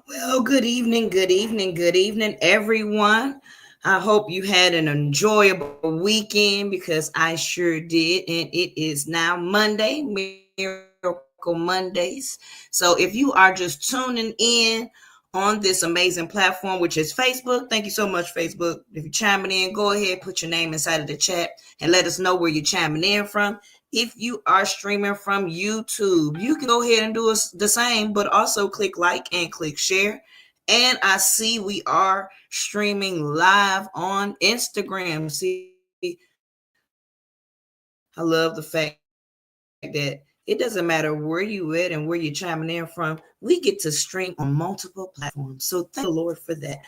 Well, good evening, everyone. I hope you had an enjoyable weekend because I sure did. And it is now Monday, Miracle Mondays. So if you are just tuning in on this amazing platform, which is Facebook, thank you so much, Facebook. If you're chiming in, go ahead, put your name inside of the chat and let us know where you're chiming in from. If you are streaming from YouTube, you can go ahead and do us the same, but also click like and click share. And I see we are streaming live on Instagram. See, I love the fact that it doesn't matter where you at and where you're chiming in from. We get to stream on multiple platforms. So thank the Lord for that.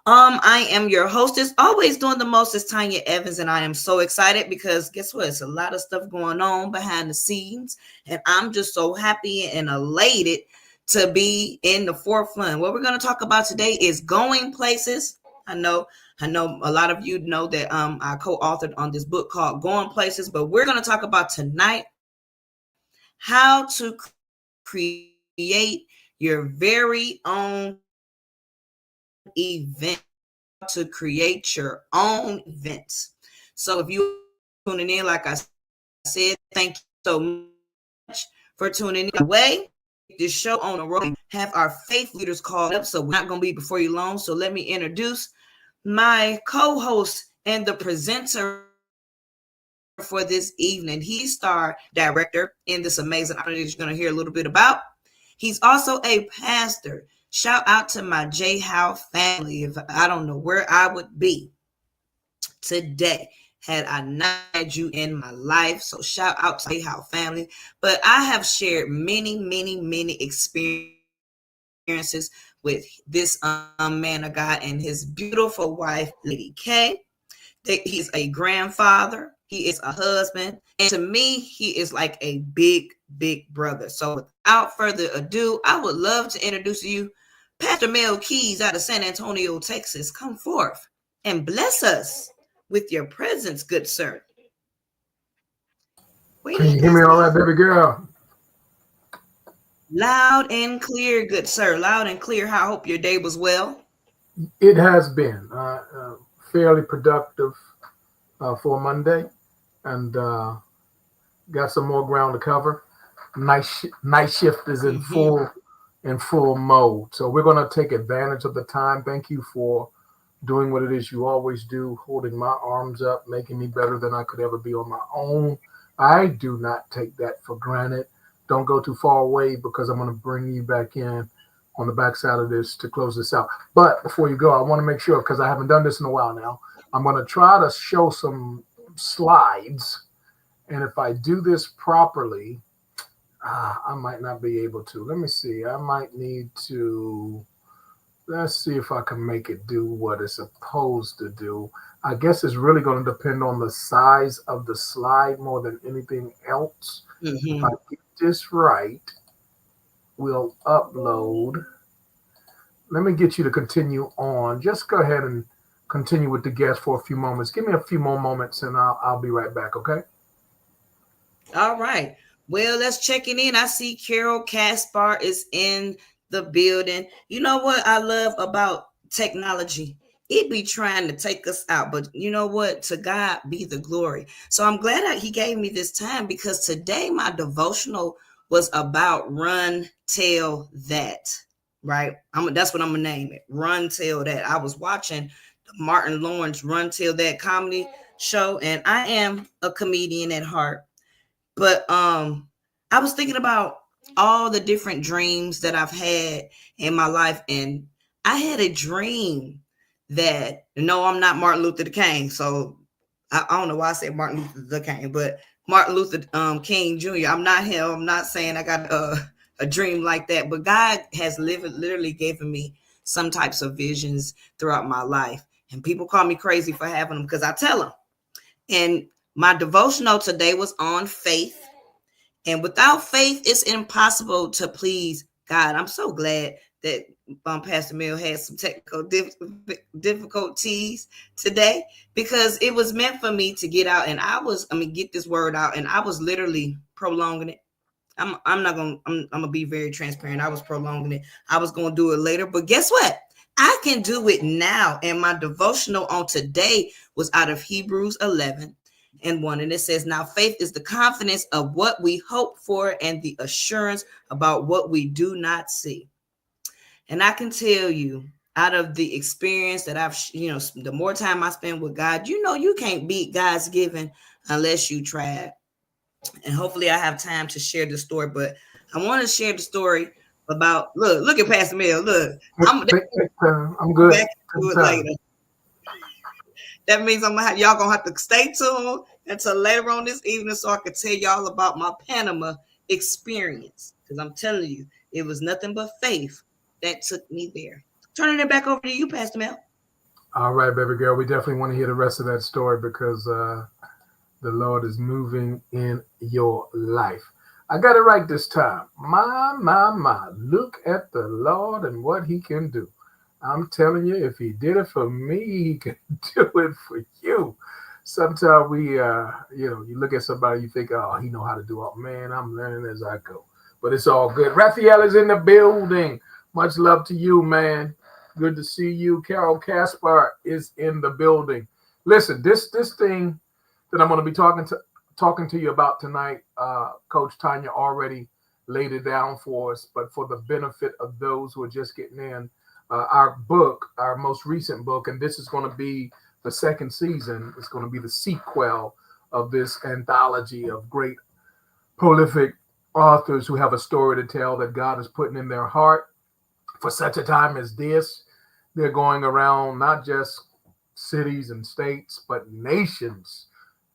I am your hostess, always doing the most. It's Tanya Evans, and I am so excited because guess what? It's a lot of stuff going on behind the scenes, and I'm just so happy and elated to be in the forefront. What we're going to talk about today is going places. I know a lot of you know that I co-authored on this book called Going Places, but we're going to talk about tonight how to create your very own event. How to create your own events. So if you are tuning in, like I said, thank you so much for tuning in. Way to get this show on the road. Have our faith leaders called up, so we're not going to be before you long. So let me introduce my co-host and the presenter for this evening. He's our director in this amazing opportunity that you're going to hear a little bit about. He's also a pastor. Shout out to my J Howe family. If I don't know where I would be today had I not had you in my life. So shout out to my J Howe family. But I have shared many experiences with this man of God and his beautiful wife, Lady K. He is a grandfather, he is a husband, and to me, he is like a big brother. So without further ado, I would love to introduce to you Pastor Mel Keys out of San Antonio, Texas. Come forth and bless us with your presence, good sir. Where you at, Can you hear Pastor me all Mel? right, baby girl? Loud and clear, good sir. Loud and clear. I hope your day was well. It has been fairly productive for Monday, and got some more ground to cover. Night shift is Mm-hmm. in full mode, so we're going to take advantage of the time. Thank you for doing what it is you always do, holding my arms up, making me better than I could ever be on my own. I do not take that for granted. Don't go too far away because I'm going to bring you back in on the backside of this to close this out. But before you go, I want to make sure because I haven't done this in a while now. I'm going to try to show some slides, and if I do this properly, I might not be able to. Let me see. I might need to. Let's see if I can make it do what it's supposed to do. I guess it's really going to depend on the size of the slide more than anything else. If I Mm-hmm. get this right, we'll upload. Let me get you to continue on. Just go ahead and continue with the guest for a few moments. Give me a few more moments and I'll be right back, okay? All right. Well, let's check it in. I see Carol Caspar is in the building. You know what I love about technology? It be trying to take us out, but you know what? To God be the glory. So I'm glad that He gave me this time because today my devotional was about run, tell that. Right? That's what I'm gonna name it. Run, tell that. I was watching the Martin Lawrence Run, Tell That comedy show, and I am a comedian at heart. But I was thinking about all the different dreams that I've had in my life, and I had a dream that no, I'm not Martin Luther King, so I don't know why I said Martin Luther King, but Martin Luther King Jr. I'm not him. I'm not saying I got a dream like that, but God has literally given me some types of visions throughout my life, and people call me crazy for having them because I tell them. And my devotional today was on faith, and without faith, it's impossible to please God. I'm so glad that Pastor Mill had some technical difficulties today because it was meant for me to get out, and get this word out, and I was literally prolonging it. I'm not gonna I'm gonna be very transparent. I was prolonging it. I was gonna do it later, but guess what? I can do it now. And my devotional on today was out of Hebrews 11 and 1. And it says, now faith is the confidence of what we hope for and the assurance about what we do not see. And I can tell you, out of the experience that I've, the more time I spend with God, you can't beat God's given unless you try it. And hopefully I have time to share the story, but I want to share the story about, look at Pastor Mel. Look, I'm I'm good. back to Take it time. later. That means y'all gonna have to stay tuned until later on this evening so I can tell y'all about my Panama experience. Because I'm telling you, it was nothing but faith that took me there. Turning it back over to you, Pastor Mel. All right, baby girl. We definitely want to hear the rest of that story because the Lord is moving in your life. I got it right this time. My. Look at the Lord and what he can do. I'm telling you, if he did it for me, he can do it for you. Sometimes you look at somebody, you think, oh, he know how to do it. Man, I'm learning as I go. But it's all good. Raphael is in the building. Much love to you, man. Good to see you. Carol Caspar is in the building. Listen, this thing that I'm going to be talking to you about tonight, Coach Tanya already laid it down for us, but for the benefit of those who are just getting in, our book, our most recent book, and this is going to be the second season. It's going to be the sequel of this anthology of great, prolific authors who have a story to tell that God is putting in their heart for such a time as this. They're going around not just cities and states, but nations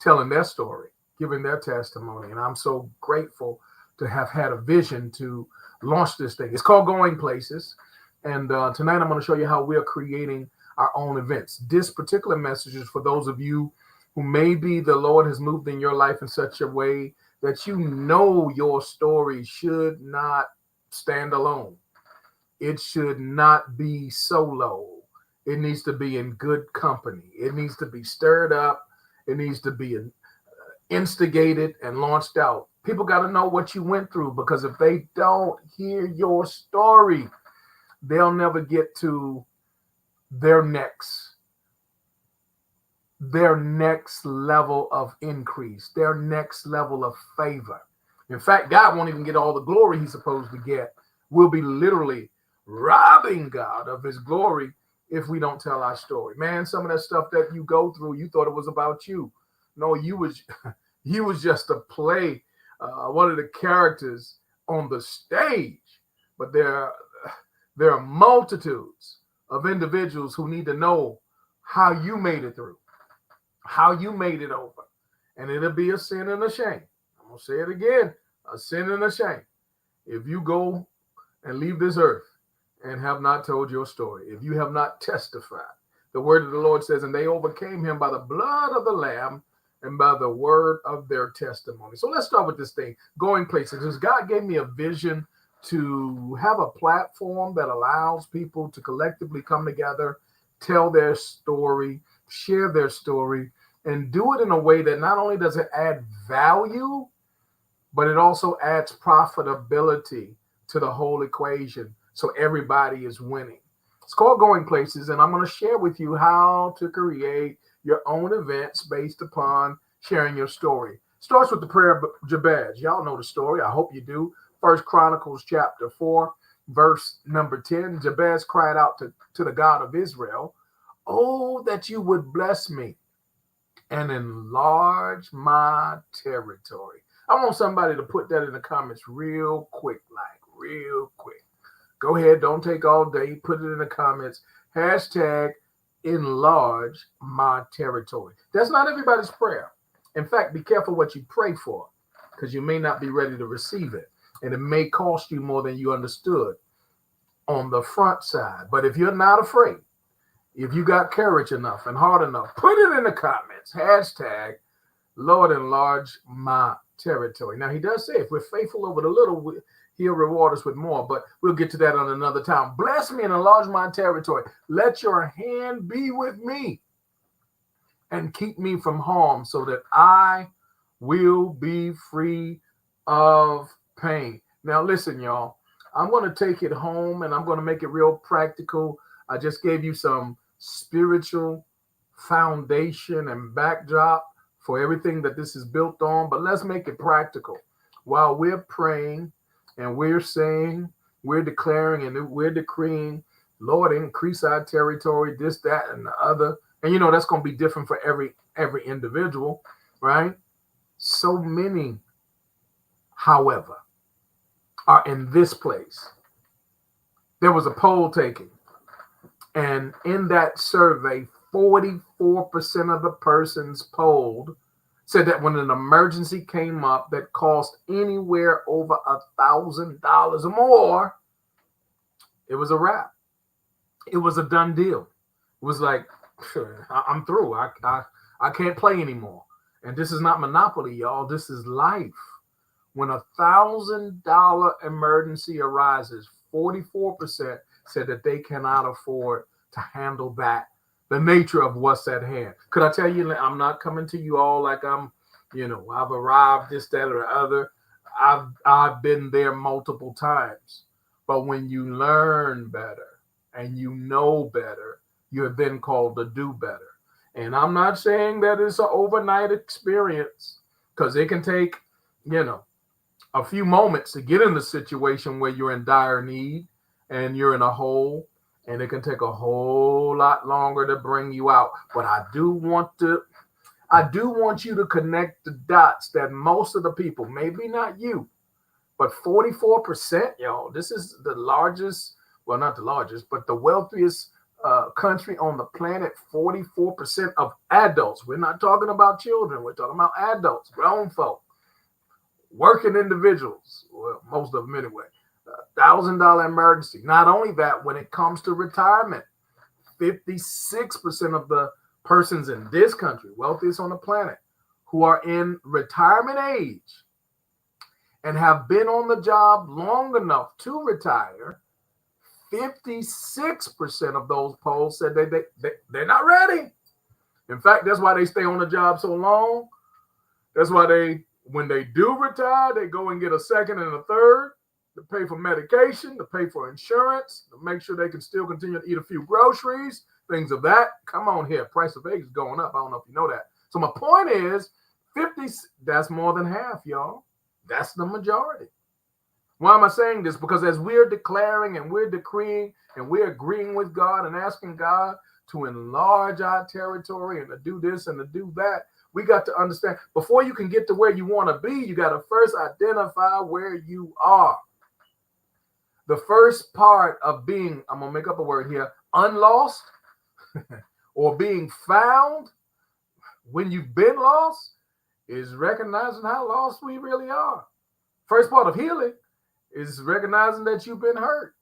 telling their story, giving their testimony. And I'm so grateful to have had a vision to launch this thing. It's called Going Places. And tonight I'm going to show you how we're creating our own events. This particular message is for those of you who maybe the Lord has moved in your life in such a way that you know your story should not stand alone. It should not be solo. It needs to be in good company. It needs to be stirred up. It needs to be instigated and launched out. People got to know what you went through because if they don't hear your story, they'll never get to their next level of increase, their next level of favor. In fact, God won't even get all the glory he's supposed to get. We'll be literally robbing God of his glory if we don't tell our story. Man, some of that stuff that you go through, you thought it was about you. No, you was just a play, one of the characters on the stage. But there are multitudes of individuals who need to know how you made it through, how you made it over. And it'll be a sin and a shame. I'm going to say it again, a sin and a shame. If you go and leave this earth and have not told your story, if you have not testified, the word of the Lord says, and they overcame him by the blood of the Lamb and by the word of their testimony. So let's start with this thing, Going Places. Because God gave me a vision to have a platform that allows people to collectively come together, tell their story, share their story, and do it in a way that not only does it add value, but it also adds profitability to the whole equation. So everybody is winning. It's called Going Places, and I'm going to share with you how to create your own events based upon sharing your story. Starts with the prayer of Jabez. Y'all know the story. I hope you do. First Chronicles chapter 4, verse number 10. Jabez cried out to the God of Israel, oh, that you would bless me and enlarge my territory. I want somebody to put that in the comments real quick, real quick. Go ahead, don't take all day. Put it in the comments. Hashtag enlarge my territory. That's not everybody's prayer. In fact, be careful what you pray for because you may not be ready to receive it. And it may cost you more than you understood on the front side. But if you're not afraid, if you got courage enough and heart enough, put it in the comments. Hashtag Lord enlarge my territory. Now, he does say if we're faithful over the little, he'll reward us with more, but we'll get to that on another time. Bless me and enlarge my territory. Let your hand be with me and keep me from harm so that I will be free of pain. Now, listen, y'all. I'm going to take it home and I'm going to make it real practical. I just gave you some spiritual foundation and backdrop for everything that this is built on, but let's make it practical. While we're praying and we're saying, we're declaring and we're decreeing, Lord, increase our territory, this, that, and the other. And that's going to be different for every individual, right? So many, however, are in this place. There was a poll taken, and in that survey, 44% of the persons polled said that when an emergency came up that cost anywhere over $1,000 or more, it was a wrap. It was a done deal. It was like, I'm through. I can't play anymore. And this is not Monopoly, y'all. This is life. When $1,000 emergency arises, 44% said that they cannot afford to handle that, the nature of what's at hand. Could I tell you, I'm not coming to you all like I've arrived, this, that, or the other. I've been there multiple times. But when you learn better and you know better, you're then called to do better. And I'm not saying that it's an overnight experience, because it can take, a few moments to get in the situation where you're in dire need and you're in a hole, and it can take a whole lot longer to bring you out. But I do want you to connect the dots that most of the people, maybe not you, but 44%, y'all, this is the largest, well, not the largest, but the wealthiest country on the planet. 44% of adults, we're not talking about children, we're talking about adults, grown folk, working individuals, well, most of them anyway, $1,000 emergency. Not only that, when it comes to retirement, 56% of the persons in this country, wealthiest on the planet, who are in retirement age and have been on the job long enough to retire, 56% of those polls said they're not ready. In fact, that's why they stay on the job so long. That's why when they do retire, they go and get a second and a third to pay for medication, to pay for insurance, to make sure they can still continue to eat a few groceries, things of that. Come on here. Price of eggs is going up. I don't know if you know that. So my point is, 50, that's more than half, y'all. That's the majority. Why am I saying this? Because as we're declaring and we're decreeing and we're agreeing with God and asking God to enlarge our territory and to do this and to do that, we got to understand, before you can get to where you want to be, you got to first identify where you are. The first part of being, I'm going to make up a word here, unlost or being found when you've been lost, is recognizing how lost we really are. First part of healing is recognizing that you've been hurt.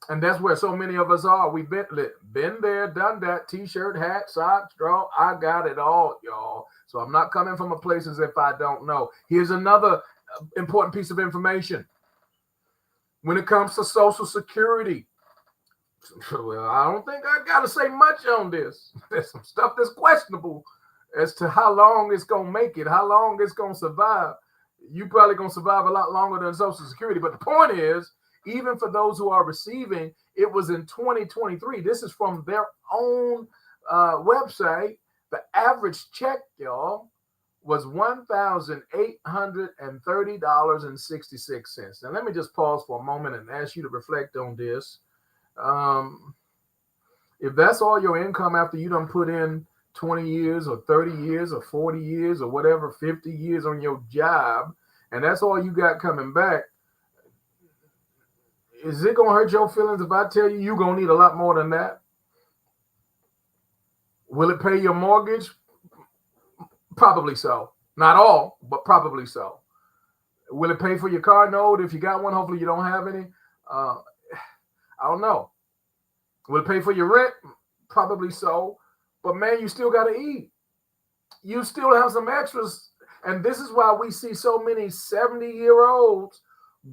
And that's where so many of us are. We've been there, done that, t-shirt, hat, socks, draw. I got it all, y'all. So I'm not coming from a place as if I don't know. Here's another important piece of information. When it comes to Social Security, well, I don't think I got to say much on this. There's some stuff that's questionable as to how long it's going to make it, how long it's going to survive. You probably going to survive a lot longer than Social Security. But the point is, even for those who are receiving, it was in 2023. This is from their own website. The average check, y'all, was $1,830.66. Now, let me just pause for a moment and ask you to reflect on this. If that's all your income after you done put in 20 years or 30 years or 40 years or whatever, 50 years on your job, and that's all you got coming back, is it going to hurt your feelings if I tell you you're going to need a lot more than that? Will it pay your mortgage? Probably so. Not all, but probably so. Will it pay for your car note if you got one? Hopefully you don't have any. I don't know. Will it pay for your rent? Probably so. But man, you still got to eat. You still have some extras. And this is why we see so many 70-year-olds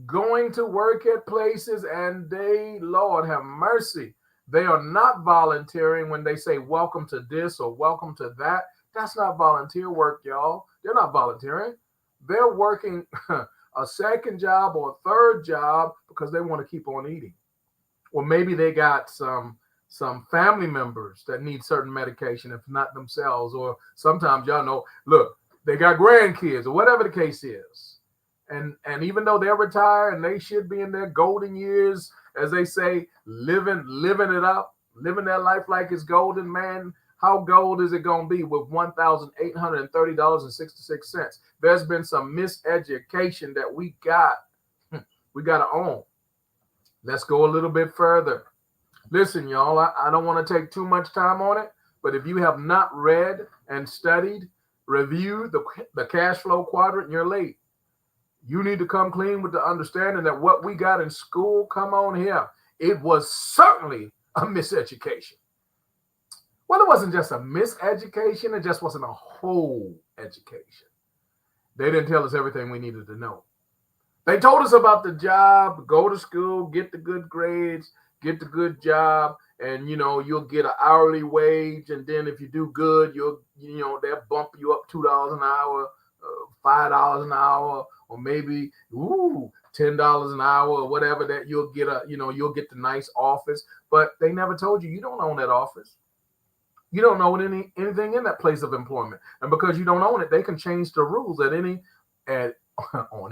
going to work at places, and they, Lord have mercy, they are not volunteering when they say welcome to this or welcome to that. That's not volunteer work, y'all. They're not volunteering. They're working a second job or a third job because they want to keep on eating. Or maybe they got some family members that need certain medication, if not themselves. Or sometimes y'all know, look, they got grandkids or whatever the case is. And even though they're retired and they should be in their golden years, as they say, living it up, living their life like it's golden, man. How gold is it gonna be with $1,830.66? There's been some miseducation that we gotta own. Let's go a little bit further. Listen, y'all, I don't want to take too much time on it, but if you have not read and studied, reviewed the cash flow quadrant, you're late. You need to come clean with the understanding that what we got in school, come on here, it was certainly a miseducation. Well, it wasn't just a miseducation, it just wasn't a whole education. They didn't tell us everything we needed to know. They told us about the job, go to school, get the good grades, get the good job, and you'll get an hourly wage, and then if you do good, they'll bump you up $2 an hour, $5 an hour, or maybe $10 an hour or whatever, that you'll get you'll get the nice office. But they never told you don't own that office. You don't own anything in that place of employment. And because you don't own it, they can change the rules on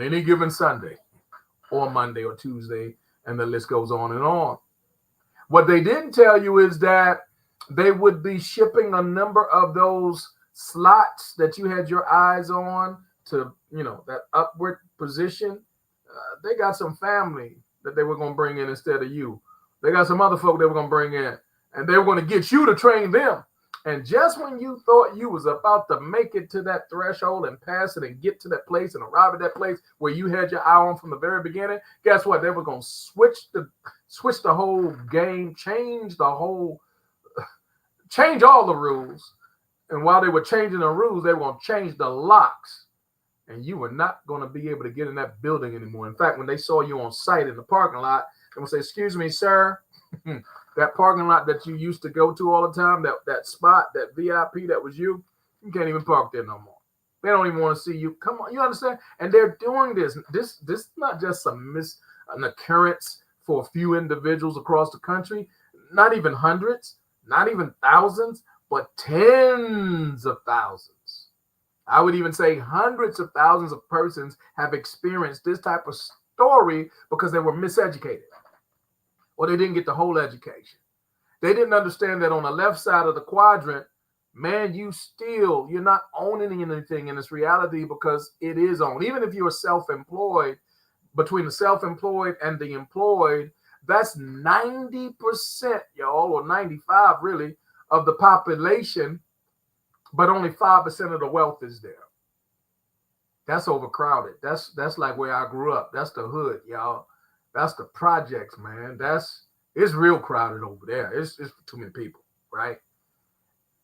any given Sunday or Monday or Tuesday, and the list goes on and on. What they didn't tell you is that they would be shipping a number of those slots that you had your eyes on to, that upward position. They got some family that they were going to bring in instead of you. They got some other folk they were going to bring in, and they were going to get you to train them. And just when you thought you was about to make it to that threshold and pass it and get to that place and arrive at that place where you had your eye on from the very beginning, guess what? They were going to switch the whole game, change all the rules. And while they were changing the rules, they were going to change the locks. And you were not going to be able to get in that building anymore. In fact, when they saw you on site in the parking lot, they would say, "Excuse me, sir, that parking lot that you used to go to all the time, that spot, that VIP, that was you can't even park there no more. They don't even want to see you. Come on, you understand?" And they're doing this. This is not just an occurrence for a few individuals across the country, not even hundreds, not even thousands, but tens of thousands. I would even say hundreds of thousands of persons have experienced this type of story because they were miseducated, or they didn't get the whole education. They didn't understand that on the left side of the quadrant, man, you're not owning anything in this reality, because it is owned. Even if you're self-employed, between the self-employed and the employed, that's 90%, y'all, or 95 really, of the population, but only 5% of the wealth is there. That's overcrowded. That's like where I grew up. That's the hood, y'all. That's the projects, man. It's real crowded over there. It's too many people, right?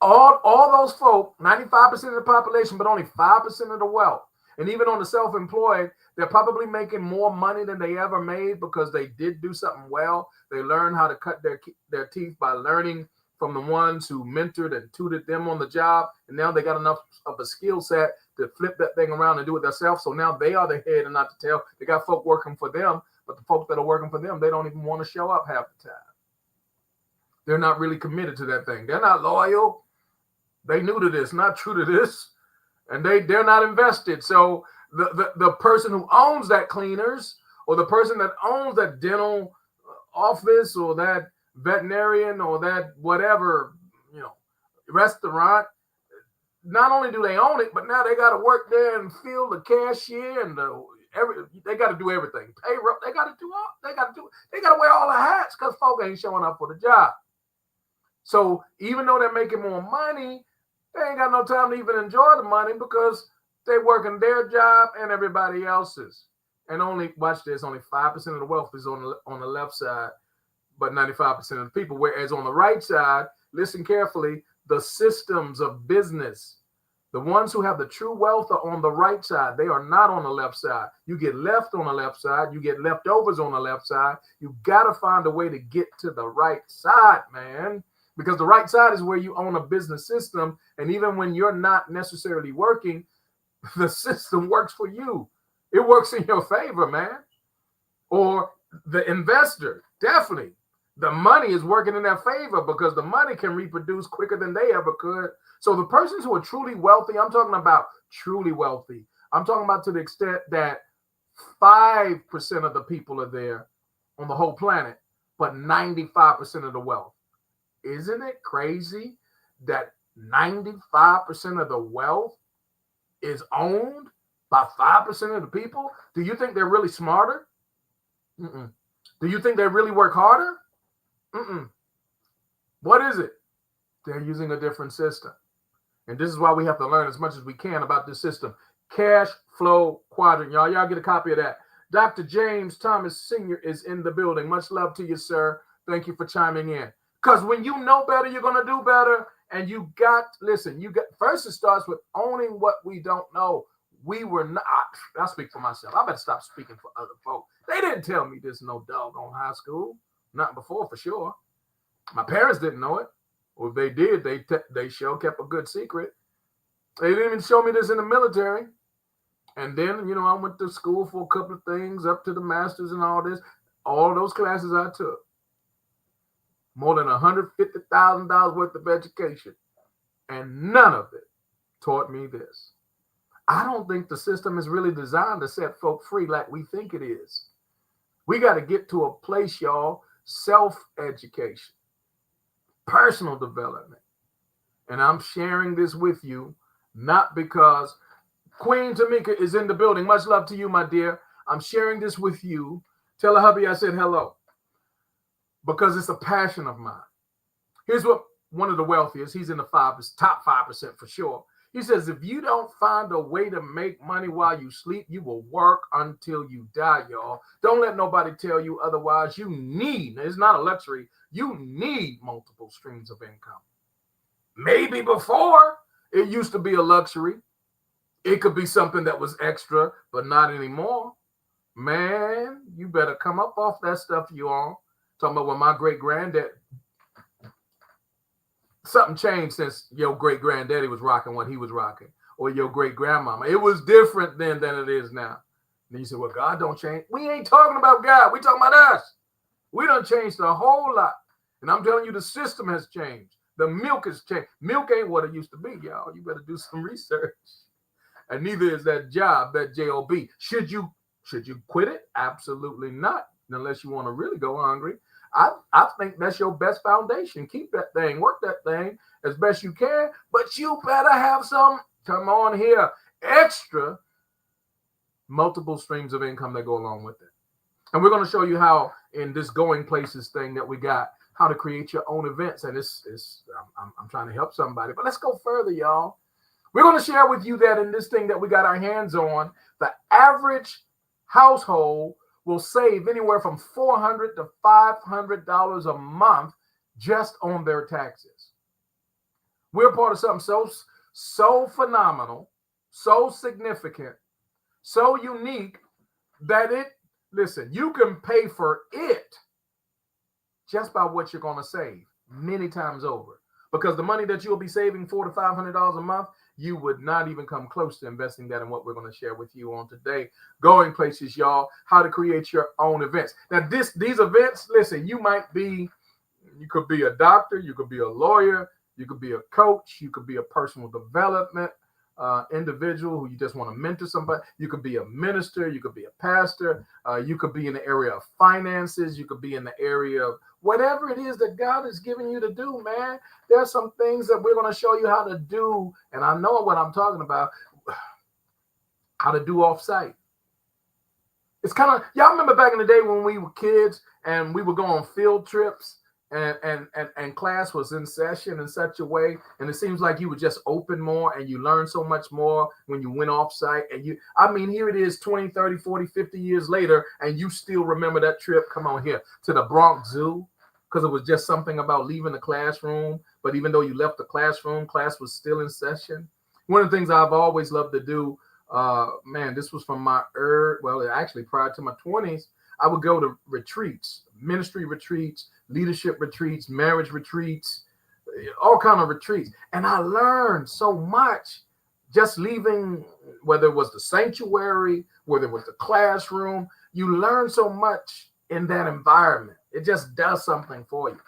All those folk, 95% of the population, but only 5% of the wealth. And even on the self-employed, they're probably making more money than they ever made because they did do something well. They learned how to cut their teeth by learning from the ones who mentored and tutored them on the job. And now they got enough of a skill set to flip that thing around and do it themselves. So now they are the head and not the tail. They got folk working for them, but the folks that are working for them, they don't even want to show up half the time. They're not really committed to that thing. They're not loyal. They new to this, not true to this. And they're not invested. So the person who owns that cleaners, or the person that owns that dental office, or that veterinarian, or that whatever, restaurant, not only do they own it, but now they got to work there and fill the cashier and they got to do everything. Payroll, they got to wear all the hats because folk ain't showing up for the job. So even though they're making more money, they ain't got no time to even enjoy the money because they working their job and everybody else's. And watch this, only 5% of the wealth is on the left side, but 95% of the people. Whereas on the right side, listen carefully, the systems of business, the ones who have the true wealth are on the right side. They are not on the left side. You get left on the left side. You get leftovers on the left side. You got to find a way to get to the right side, man. Because the right side is where you own a business system. And even when you're not necessarily working, the system works for you. It works in your favor, man. Or the investor, definitely. The money is working in their favor because the money can reproduce quicker than they ever could. So the persons who are truly wealthy, I'm talking about truly wealthy. I'm talking about to the extent that 5% of the people are there on the whole planet, but 95% of the wealth. Isn't it crazy that 95% of the wealth is owned by 5% of the people? Do you think they're really smarter? Mm-mm. Do you think they really work harder? Mm-mm. What is it? They're using a different system. And this is why we have to learn as much as we can about this system. Cash flow quadrant. Y'all get a copy of that. Dr. James Thomas Sr. is in the building. Much love to you, sir. Thank you for chiming in. Because when you know better, you're going to do better. And first it starts with owning what we don't know. We were not, I'll speak for myself. I better stop speaking for other folks. They didn't tell me this no doggone high school. Not before, for sure. My parents didn't know it. Or if they did, they sure kept a good secret. They didn't even show me this in the military. And then, I went to school for a couple of things, up to the masters and all this. All those classes I took. More than $150,000 worth of education. And none of it taught me this. I don't think the system is really designed to set folk free like we think it is. We got to get to a place, y'all, self-education, personal development. And I'm sharing this with you, not because Queen Tamika is in the building. Much love to you, my dear. I'm sharing this with you. Tell her hubby I said hello. Because it's a passion of mine. Here's what one of the wealthiest, he's in the top 5% for sure. He says, if you don't find a way to make money while you sleep, you will work until you die, y'all. Don't let nobody tell you otherwise. It's not a luxury, you need multiple streams of income. Maybe before it used to be a luxury. It could be something that was extra, but not anymore. Man, you better come up off that stuff you on. Talking about when my great-granddad, something changed since your great-granddaddy was rocking what he was rocking, or your great-grandmama. It was different then than it is now. And you say, well, God don't change. We ain't talking about God. We talking about us. We done changed a whole lot. And I'm telling you, the system has changed. The milk has changed. Milk ain't what it used to be, y'all. You better do some research. And neither is that job, that job. Should you quit it? Absolutely not, unless you want to really go hungry. I think that's your best foundation. Keep that thing, work that thing as best you can, but you better have some, come on here, extra multiple streams of income that go along with it. And we're going to show you how in this going places thing that we got, how to create your own events. And I'm trying to help somebody, but let's go further, y'all. We're going to share with you that in this thing that we got our hands on, the average household will save anywhere from $400 to $500 a month just on their taxes. We're part of something so phenomenal, so significant, so unique that you can pay for it just by what you're going to save many times over. Because the money that you'll be saving $400 to $500 a month, you would not even come close to investing that in what we're going to share with you on today. Going places, y'all, how to create your own events. Now, these events, listen, you could be a doctor, you could be a lawyer, you could be a coach, you could be a personal development individual who you just want to mentor somebody. You could be a minister, you could be a pastor, you could be in the area of finances, you could be in the area of whatever it is that God is giving you to do, man. There's some things that we're going to show you how to do, and I know what I'm talking about, how to do off-site. It's kind of, y'all remember back in the day when we were kids and we would go on field trips and class was in session in such a way, and it seems like you would just open more and you learn so much more when you went off-site. And here it is 20, 30, 40, 50 years later, and you still remember that trip, come on here, to the Bronx Zoo, because it was just something about leaving the classroom. But even though you left the classroom, class was still in session. One of the things I've always loved to do, this was from actually prior to my 20s, I would go to retreats, ministry retreats, leadership retreats, marriage retreats, all kind of retreats. And I learned so much just leaving, whether it was the sanctuary, whether it was the classroom, you learn so much in that environment. It just does something for you.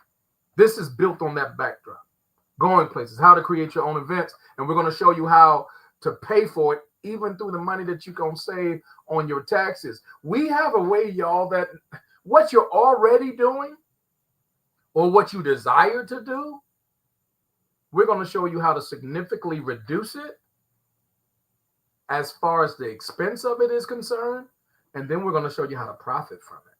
This is built on that backdrop. Going places, how to create your own events. And we're going to show you how to pay for it, even through the money that you're going to save on your taxes. We have a way, y'all, that what you're already doing or what you desire to do, we're going to show you how to significantly reduce it as far as the expense of it is concerned. And then we're going to show you how to profit from it.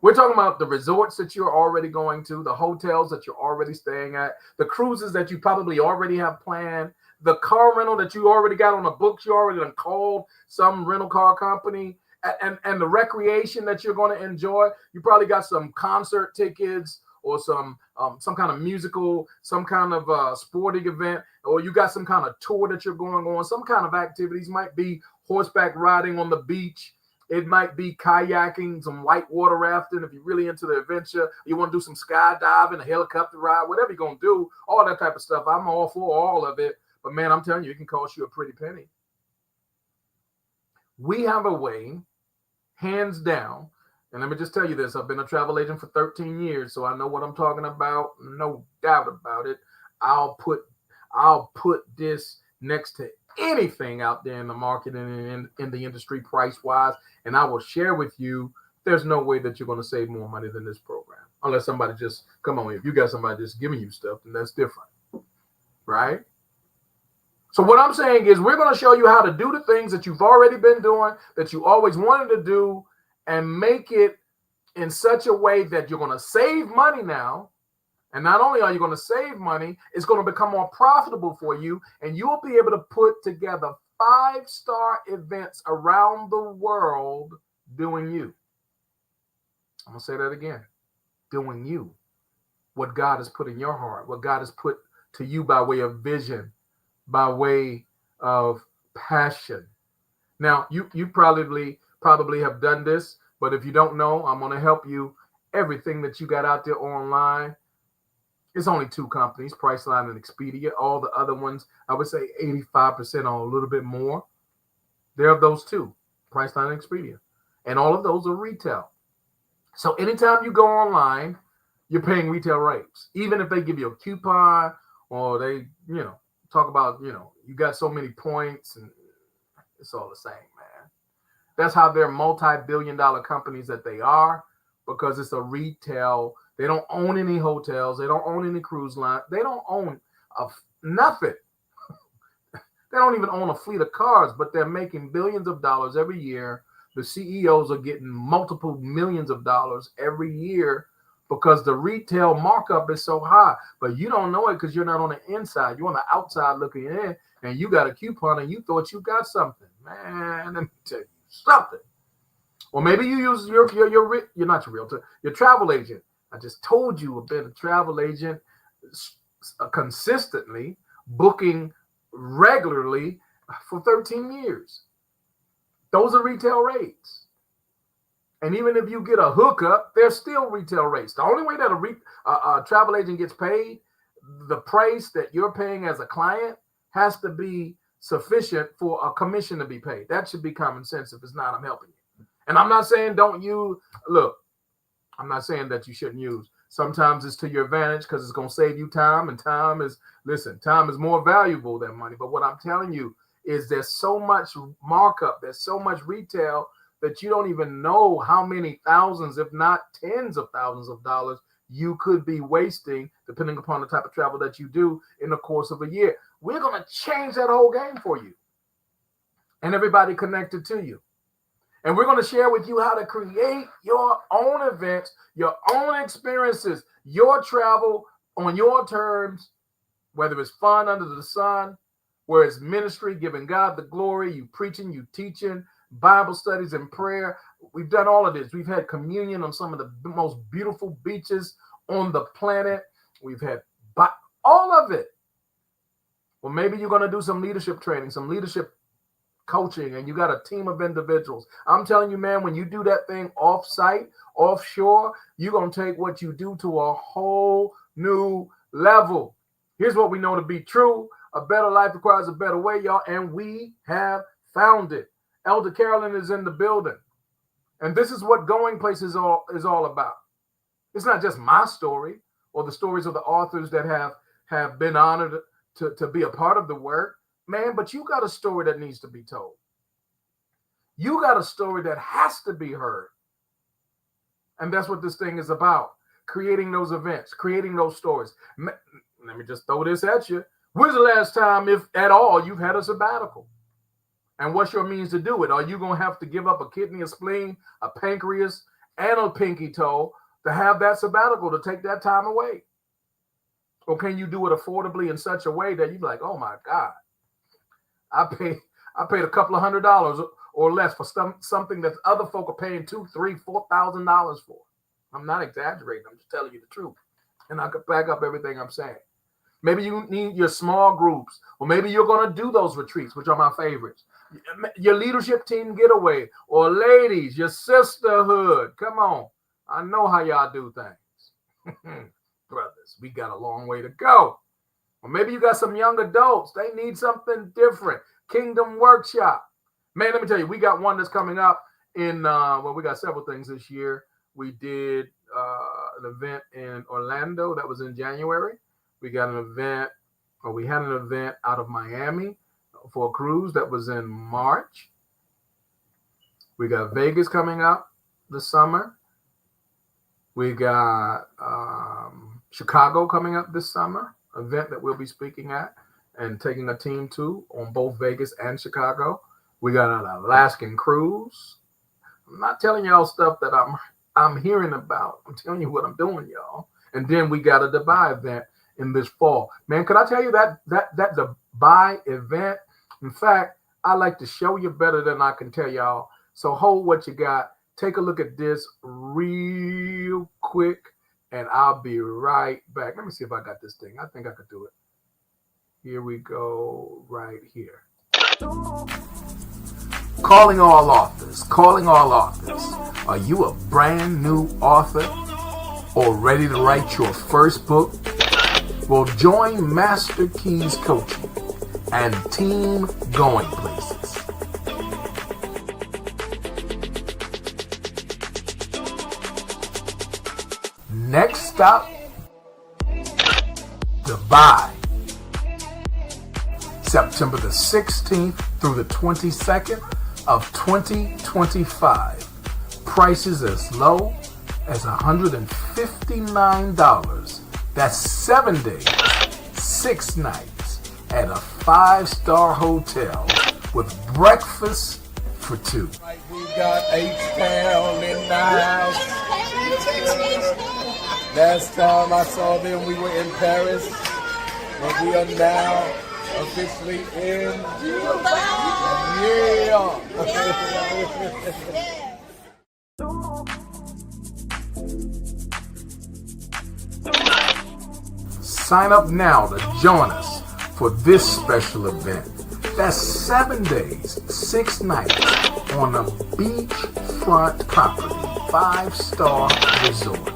We're talking about the resorts that you're already going to, the hotels that you're already staying at, the cruises that you probably already have planned, the car rental that you already got on the books, you already done called some rental car company, and the recreation that you're going to enjoy. You probably got some concert tickets or some kind of musical, some kind of sporting event, or you got some kind of tour that you're going on, some kind of activities. Might be horseback riding on the beach. It might be kayaking, some whitewater rafting. If you're really into the adventure, you want to do some skydiving, a helicopter ride, whatever you're going to do, all that type of stuff. I'm all for all of it. But, man, I'm telling you, it can cost you a pretty penny. We have a way, hands down, and let me just tell you this. I've been a travel agent for 13 years, so I know what I'm talking about. No doubt about it. I'll put this next to anything out there in the market and in the industry price-wise, and I will share with you, there's no way that you're going to save more money than this program. Unless somebody just, come on, if you got somebody just giving you stuff, then that's different, right? So what I'm saying is we're going to show you how to do the things that you've already been doing, that you always wanted to do, and make it in such a way that you're going to save money now. And not only are you going to save money, it's going to become more profitable for you, and you'll be able to put together 5-star events around the world doing you. I'm going to say that again. Doing you. What God has put in your heart, what God has put to you by way of vision, by way of passion. Now, you probably have done this, but if you don't know, I'm going to help you. Everything that you got out there online, it's only 2 companies, Priceline and Expedia. All the other ones, I would say 85% or a little bit more. There are those 2, Priceline and Expedia. And all of those are retail. So anytime you go online, you're paying retail rates. Even if they give you a coupon or they, talk about, you got so many points, and it's all the same, man. That's how they're multi-billion-dollar companies that they are, because it's a retail. They don't own any hotels. They don't own any cruise line. They don't own nothing. They don't even own a fleet of cars, but they're making billions of dollars every year. The CEOs are getting multiple millions of dollars every year because the retail markup is so high. But you don't know it because you're not on the inside. You're on the outside looking in, and you got a coupon and you thought you got something. Man, let me tell you something. Or maybe you use you're not your realtor, your travel agent. I just told you I've been a travel agent consistently, booking regularly for 13 years. Those are retail rates. And even if you get a hookup, they're still retail rates. The only way that a travel agent gets paid, the price that you're paying as a client has to be sufficient for a commission to be paid. That should be common sense. If it's not, I'm helping you. And I'm not saying I'm not saying that you shouldn't use. Sometimes it's to your advantage because it's going to save you time, and time is more valuable than money. But what I'm telling you is there's so much markup, there's so much retail that you don't even know how many thousands, if not tens of thousands of dollars you could be wasting, depending upon the type of travel that you do in the course of a year. We're going to change that whole game for you and everybody connected to you. And we're going to share with you how to create your own events, your own experiences, your travel on your terms, whether it's fun under the sun, where it's ministry, giving God the glory, you preaching, you teaching, Bible studies and prayer. We've done all of this. We've had communion on some of the most beautiful beaches on the planet. We've had all of it. Well, maybe you're going to do some leadership training, some leadership coaching, and you got a team of individuals. I'm telling you, man, when you do that thing off-site, offshore, you're going to take what you do to a whole new level. Here's what we know to be true. A better life requires a better way, y'all, and we have found it. Elder Carolyn is in the building. And this is what Going Places is all about. It's not just my story or the stories of the authors that have been honored to be a part of the work, man, but you got a story that needs to be told. You got a story that has to be heard. And that's what this thing is about. Creating those events, creating those stories. Let me just throw this at you. When's the last time, if at all, you've had a sabbatical? And what's your means to do it? Are you going to have to give up a kidney, a spleen, a pancreas, and a pinky toe to have that sabbatical, to take that time away? Or can you do it affordably in such a way that you're like, oh my God, I paid a couple of $100 or less for something that other folk are paying $2,000, $3,000, $4,000 for. I'm not exaggerating. I'm just telling you the truth. And I could back up everything I'm saying. Maybe you need your small groups, or maybe you're going to do those retreats, which are my favorites. Your leadership team getaway, or ladies, your sisterhood. Come on. I know how y'all do things. Brothers, we got a long way to go. Or maybe you got some young adults. They need something different. Kingdom Workshop. Man, let me tell you, we got one that's coming up in, we got several things this year. We did an event in Orlando that was in January. We had an event out of Miami for a cruise that was in March. We got Vegas coming up this summer. We got Chicago coming up this summer, event that we'll be speaking at and taking a team to on both Vegas and Chicago. We got an Alaskan cruise. I'm not telling y'all stuff that I'm hearing about. I'm telling you what I'm doing, y'all. And then we got a Dubai event in this fall. Man, could I tell you that Dubai event? In fact, I like to show you better than I can tell y'all. So hold what you got. Take a look at this real quick, and I'll be right back. Let me see if I got this thing. I think I could do it. Here we go, right here. Calling all authors. Are you a brand new author or ready to write your first book? Well, join Master Keys Coaching and Team Going Places. Next stop, Dubai. September the 16th through the 22nd of 2025. Prices as low as $159. That's 7 days, 6 nights at a 5-star hotel with breakfast for 2. We got H-Town in the house. Last time I saw them, we were in Paris, but we are now officially in Dubai. Yeah. Sign up now to join us for this special event. That's 7 days, 6 nights on a beachfront property, 5-star resort.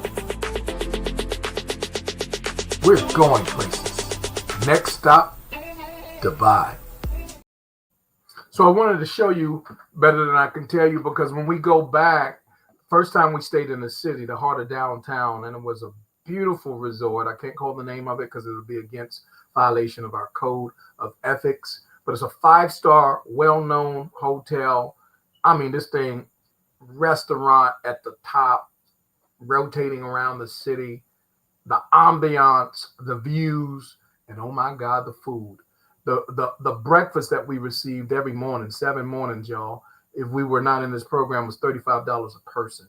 We're going places. Next stop, Dubai. So I wanted to show you better than I can tell you, because when we go back, first time we stayed in the city, the heart of downtown, and it was a beautiful resort. I can't call the name of it because it would be against violation of our code of ethics, but it's a 5-star, well-known hotel. I mean, this thing, restaurant at the top, rotating around the city, the ambiance, the views, and oh my God, the food. The breakfast that we received every morning, 7 mornings, y'all, if we were not in this program, was $35 a person.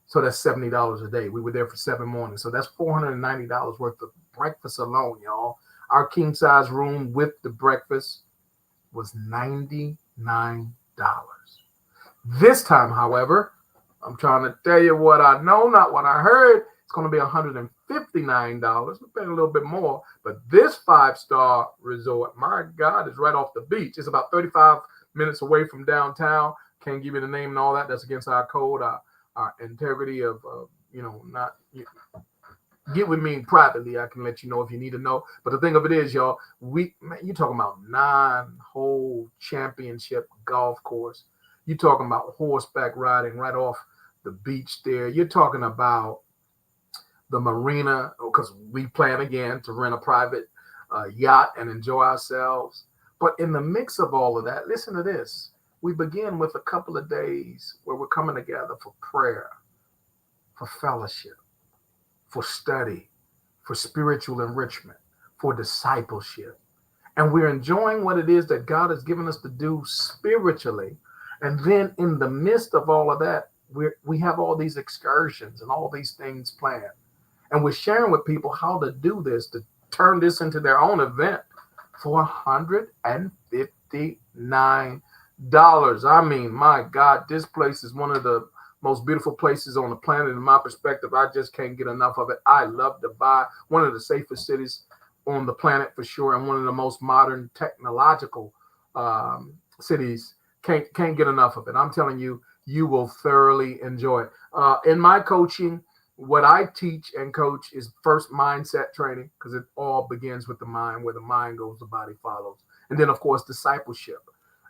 So that's $70 a day. We were there for 7 mornings. So that's $490 worth of breakfast alone, y'all. Our king size room with the breakfast was $99. This time, however, I'm trying to tell you what I know, not what I heard. It's going to be $159. We're paying a little bit more. But this 5-star resort, my God, is right off the beach. It's about 35 minutes away from downtown. Can't give you the name and all that. That's against our code, our integrity of, not Get with me privately. I can let you know if you need to know. But the thing of it is, y'all, you're talking about 9-hole championship golf course. You're talking about horseback riding right off the beach there. You're talking about the marina, because we plan again to rent a private yacht and enjoy ourselves. But in the mix of all of that, listen to this. We begin with a couple of days where we're coming together for prayer, for fellowship, for study, for spiritual enrichment, for discipleship. And we're enjoying what it is that God has given us to do spiritually. And then in the midst of all of that, we have all these excursions and all these things planned. And we're sharing with people how to do this, to turn this into their own event for $159. I mean, my God, this place is one of the most beautiful places on the planet. In my perspective, I just can't get enough of it. I love Dubai, one of the safest cities on the planet for sure, and one of the most modern technological cities. Can't get enough of it. I'm telling you, you will thoroughly enjoy it. In my coaching, what I teach and coach is first mindset training, because it all begins with the mind. Where the mind goes, the body follows. And then, of course, discipleship.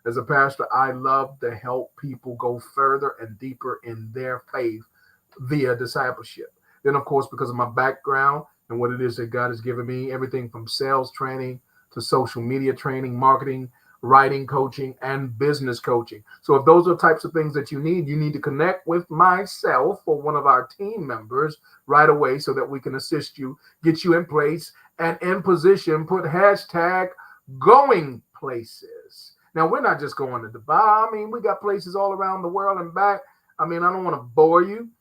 As a pastor, I love to help people go further and deeper in their faith via discipleship. Then, of course, because of my background and what it is that God has given me, everything from sales training to social media training, marketing, writing coaching, and business coaching. So if those are types of things that you need to connect with myself or one of our team members right away so that we can assist you, get you in place and in position, put hashtag going places. Now, we're not just going to Dubai. I mean, we got places all around the world and back. I mean, I don't want to bore you,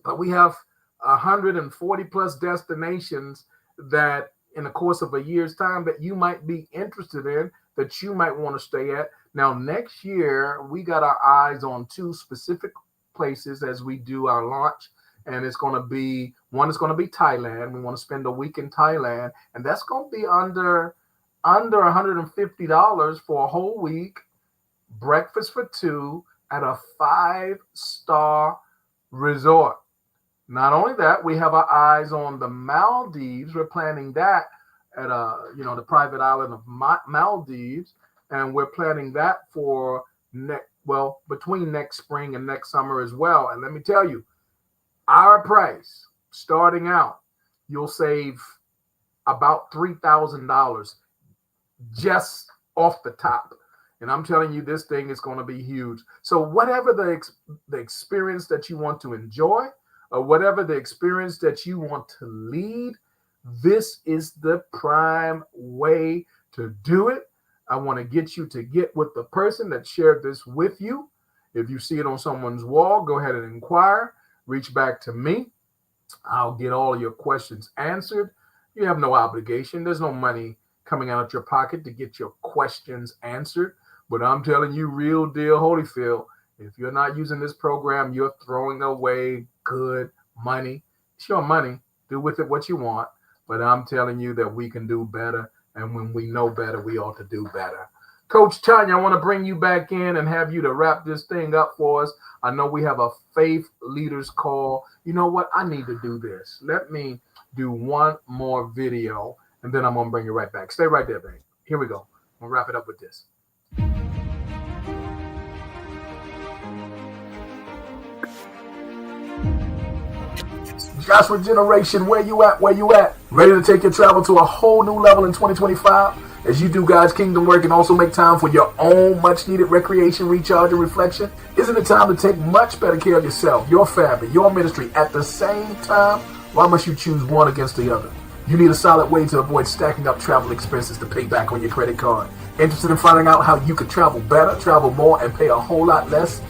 but we have 140 plus destinations that in the course of a year's time that you might be interested in, that you might want to stay at. Now, next year, we got our eyes on 2 specific places as we do our launch. And it's going to be, one is going to be Thailand. We want to spend a week in Thailand. And that's going to be under $150 for a whole week, breakfast for 2 at a 5-star resort. Not only that, we have our eyes on the Maldives. We're planning that at the private island of Maldives, and we're planning that for between next spring and next summer as well. And let me tell you, our price starting out, you'll save about $3,000 just off the top. And I'm telling you, this thing is going to be huge. So whatever the experience that you want to enjoy, or whatever the experience that you want to lead, this is the prime way to do it. I want to get you to get with the person that shared this with you. If you see it on someone's wall, go ahead and inquire. Reach back to me. I'll get all of your questions answered. You have no obligation. There's no money coming out of your pocket to get your questions answered. But I'm telling you, real deal, Holyfield, if you're not using this program, you're throwing away good money. It's your money. Do with it what you want. But I'm telling you that we can do better. And when we know better, we ought to do better. Coach Tanya, I want to bring you back in and have you to wrap this thing up for us. I know we have a faith leaders call. You know what? I need to do this. Let me do one more video, and then I'm going to bring you right back. Stay right there, babe. Here we go. We'll wrap it up with this. Joshua Generation, where you at? Where you at? Ready to take your travel to a whole new level in 2025? As you do God's kingdom work and also make time for your own much-needed recreation, recharge, and reflection? Isn't it time to take much better care of yourself, your family, your ministry at the same time? Why must you choose one against the other? You need a solid way to avoid stacking up travel expenses to pay back on your credit card. Interested in finding out how you could travel better, travel more, and pay a whole lot less,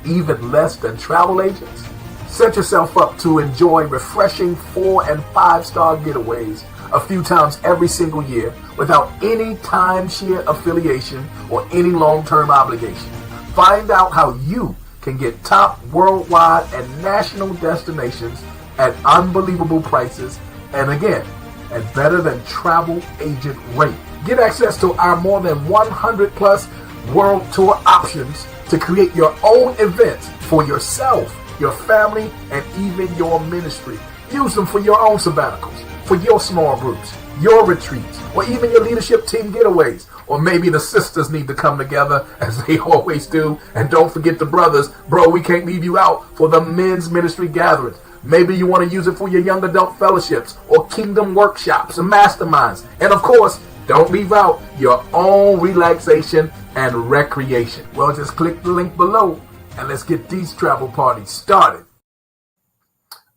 even less than travel agents? Set yourself up to enjoy refreshing 4- and 5-star getaways a few times every single year without any timeshare affiliation or any long-term obligation. Find out how you can get top worldwide and national destinations at unbelievable prices, and again, at better than travel agent rate. Get access to our more than 100 plus world tour options to create your own events for yourself, your family, and even your ministry. Use them for your own sabbaticals, for your small groups, your retreats, or even your leadership team getaways. Or maybe the sisters need to come together as they always do. And don't forget the brothers. Bro, we can't leave you out for the men's ministry gatherings. Maybe you want to use it for your young adult fellowships or kingdom workshops and masterminds. And of course, don't leave out your own relaxation and recreation. Well, just click the link below and let's get these travel parties started.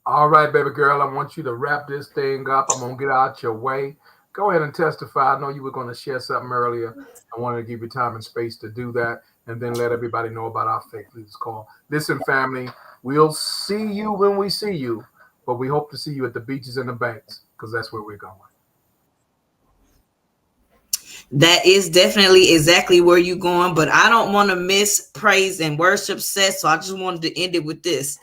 All right, baby girl, I want you to wrap this thing up. I'm going to get out your way. Go ahead and testify. I know you were going to share something earlier. I wanted to give you time and space to do that and then let everybody know about our Faith Leaders Call. Listen, family, we'll see you when we see you, but we hope to see you at the beaches and the banks because that's where we're going. That is definitely exactly where you're going, but I don't want to miss praise and worship sets, so I just wanted to end it with this.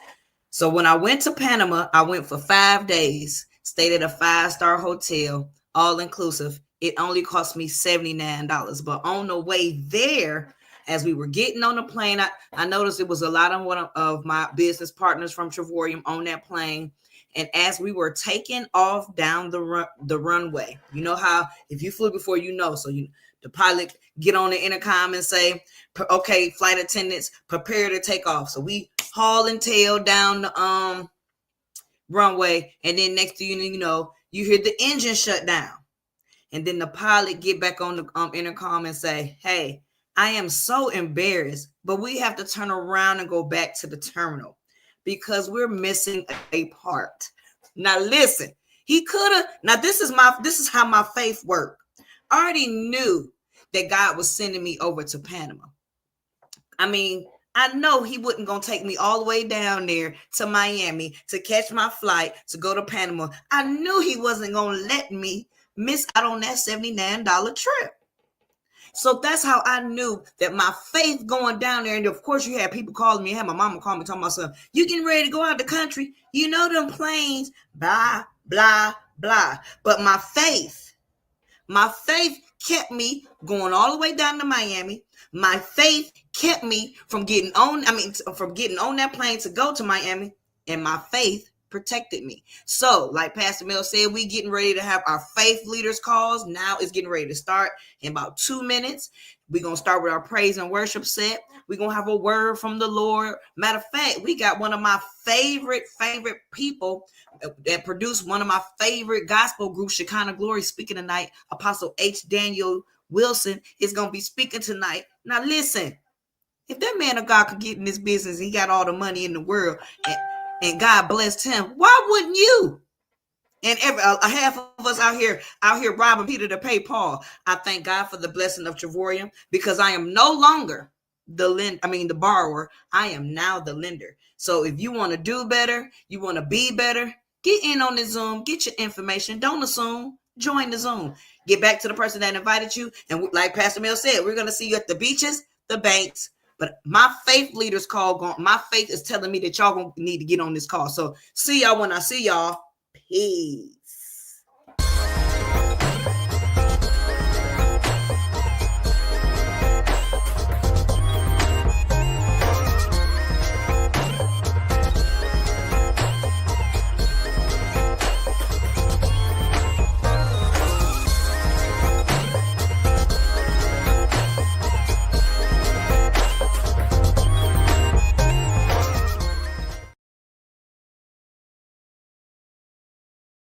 So when I went to Panama, I went for 5 days, stayed at a 5-star hotel, all inclusive. It only cost me $79. But on the way there, as we were getting on the plane, I noticed it was a lot of one of my business partners from Trevorium on that plane. And as we were taking off down the runway, you know how if you flew before, you know, so the pilot get on the intercom and say, okay, flight attendants, prepare to take off. So we haul and tail down the runway, and then next to you know, you hear the engine shut down. And then the pilot get back on the intercom and say, hey, I am so embarrassed, but we have to turn around and go back to the terminal because we're missing a part. Now listen, he could have. Now this is how my faith worked. I already knew that God was sending me over to Panama. I mean, I know he wasn't going to take me all the way down there to Miami to catch my flight to go to Panama. I knew he wasn't going to let me miss out on that $79 trip. So that's how I knew that my faith going down there. And of course, you had people calling me. I had my mama call me, talking about something. You getting ready to go out the country? You know them planes, blah, blah, blah. But my faith kept me going all the way down to Miami. My faith kept me from getting on that plane to go to Miami. And my faith protected me. So like Pastor Mel said, we getting ready to have our faith leaders calls. Now it's getting ready to start in about 2 minutes. We're going to start with our praise and worship set. We're going to have a word from the Lord. Matter of fact, we got one of my favorite people that produced one of my favorite gospel groups, Shekinah Glory, speaking tonight. Apostle H. Daniel Wilson is going to be speaking tonight. Now listen, if that man of God could get in this business, he got all the money in the world, and God blessed him, why wouldn't you? And half of us out here robbing Peter to pay Paul. I thank God for the blessing of Trevorium because I am no longer the borrower. I am now the lender. So if you want to do better, you want to be better, get in on the Zoom, get your information. Don't assume, join the Zoom. Get back to the person that invited you. And like Pastor Mel said, we're going to see you at the beaches, the banks. But my faith leaders call, my faith is telling me that y'all gonna need to get on this call. So see y'all when I see y'all. Peace.